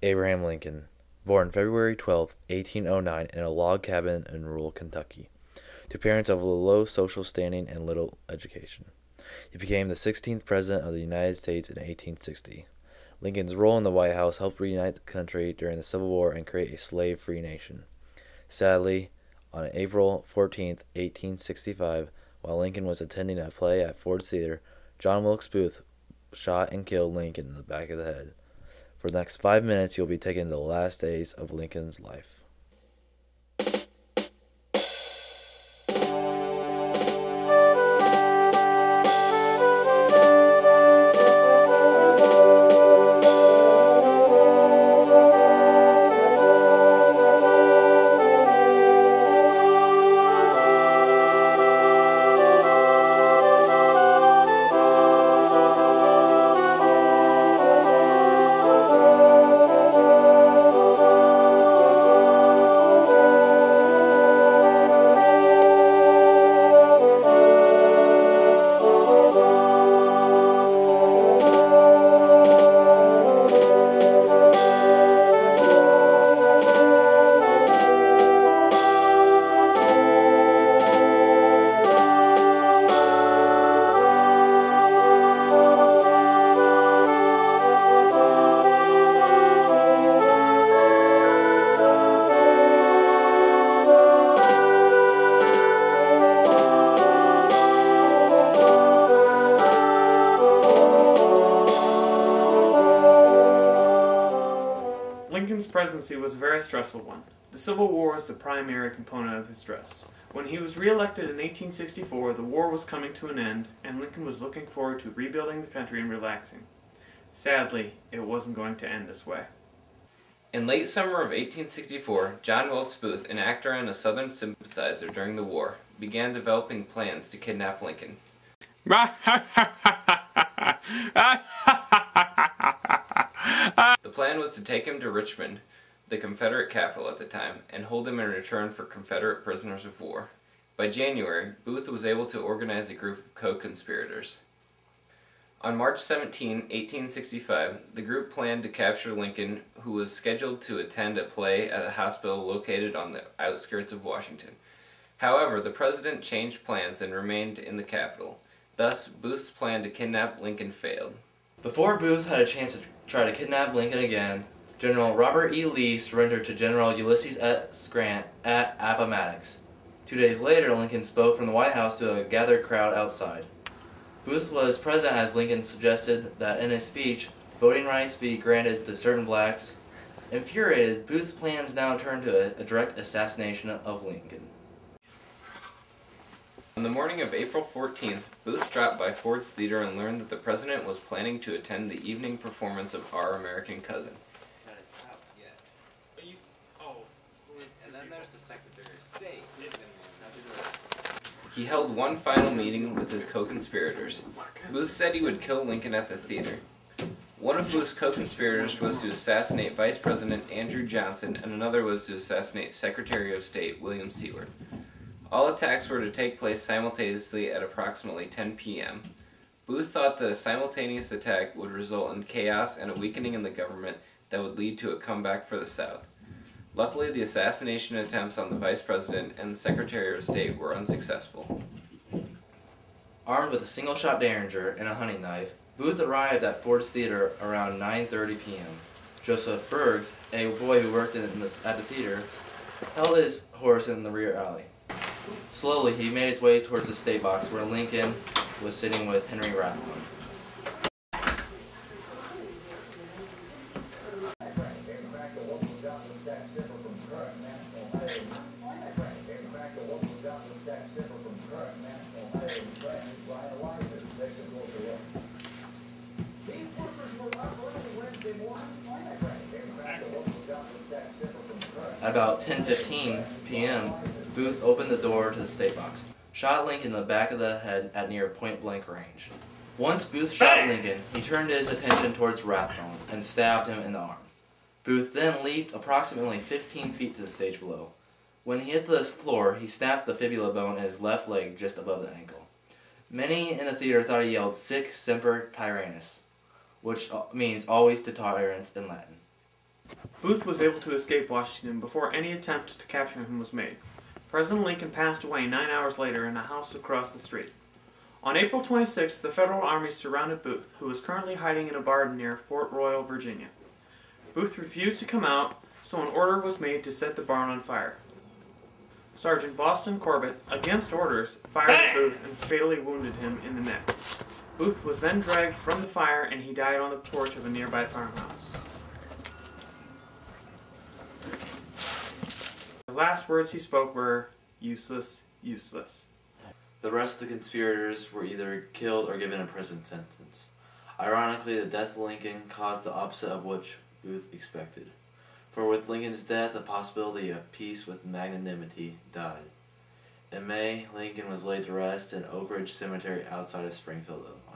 Abraham Lincoln, born February 12, 1809, in a log cabin in rural Kentucky, to parents of low social standing and little education. He became the 16th President of the United States in 1860. Lincoln's role in the White House helped reunite the country during the Civil War and create a slave-free nation. Sadly, on April 14, 1865, while Lincoln was attending a play at Ford's Theater, John Wilkes Booth shot and killed Lincoln in the back of the head. For the next 5 minutes, you'll be taken to the last days of Lincoln's life. Lincoln's presidency was a very stressful one. The Civil War was the primary component of his stress. When he was re-elected in 1864, the war was coming to an end, and Lincoln was looking forward to rebuilding the country and relaxing. Sadly, it wasn't going to end this way. In late summer of 1864, John Wilkes Booth, an actor and a Southern sympathizer during the war, began developing plans to kidnap Lincoln. The plan was to take him to Richmond, the Confederate capital at the time, and hold him in return for Confederate prisoners of war. By January, Booth was able to organize a group of co-conspirators. On March 17, 1865, the group planned to capture Lincoln, who was scheduled to attend a play at a hospital located on the outskirts of Washington. However, the president changed plans and remained in the capital. Thus, Booth's plan to kidnap Lincoln failed. Before Booth had a chance to try to kidnap Lincoln again, General Robert E. Lee surrendered to General Ulysses S. Grant at Appomattox. 2 days later, Lincoln spoke from the White House to a gathered crowd outside. Booth was present as Lincoln suggested that in his speech, voting rights be granted to certain blacks. Infuriated, Booth's plans now turned to a direct assassination of Lincoln. On the morning of April 14th, Booth dropped by Ford's Theater and learned that the president was planning to attend the evening performance of Our American Cousin. At his house. Yes. And then there's the Secretary of State. He held one final meeting with his co-conspirators. Booth said he would kill Lincoln at the theater. One of Booth's co-conspirators was to assassinate Vice President Andrew Johnson, and another was to assassinate Secretary of State William Seward. All attacks were to take place simultaneously at approximately 10 p.m. Booth thought that a simultaneous attack would result in chaos and a weakening in the government that would lead to a comeback for the South. Luckily, the assassination attempts on the Vice President and the Secretary of State were unsuccessful. Armed with a single-shot Derringer and a hunting knife, Booth arrived at Ford's Theater around 9:30 p.m. Joseph Bergs, a boy who worked at the theater, held his horse in the rear alley. Slowly, he made his way towards the state box where Lincoln was sitting with Henry Rathbone. At about 10:15 p.m., Booth opened the door to the state box, shot Lincoln in the back of the head at near point-blank range. Once Booth shot Lincoln, he turned his attention towards Rathbone and stabbed him in the arm. Booth then leaped approximately 15 feet to the stage below. When he hit the floor, he snapped the fibula bone in his left leg just above the ankle. Many in the theater thought he yelled "Sic semper tyrannis," which means always to tyrants in Latin. Booth was able to escape Washington before any attempt to capture him was made. President Lincoln passed away 9 hours later in a house across the street. On April 26th, the Federal Army surrounded Booth, who was currently hiding in a barn near Fort Royal, Virginia. Booth refused to come out, so an order was made to set the barn on fire. Sergeant Boston Corbett, against orders, fired at Booth and fatally wounded him in the neck. Booth was then dragged from the fire and he died on the porch of a nearby farmhouse. The last words he spoke were, "Useless, useless." The rest of the conspirators were either killed or given a prison sentence. Ironically, the death of Lincoln caused the opposite of what Booth expected. For with Lincoln's death, the possibility of peace with magnanimity died. In May, Lincoln was laid to rest in Oak Ridge Cemetery outside of Springfield, Illinois.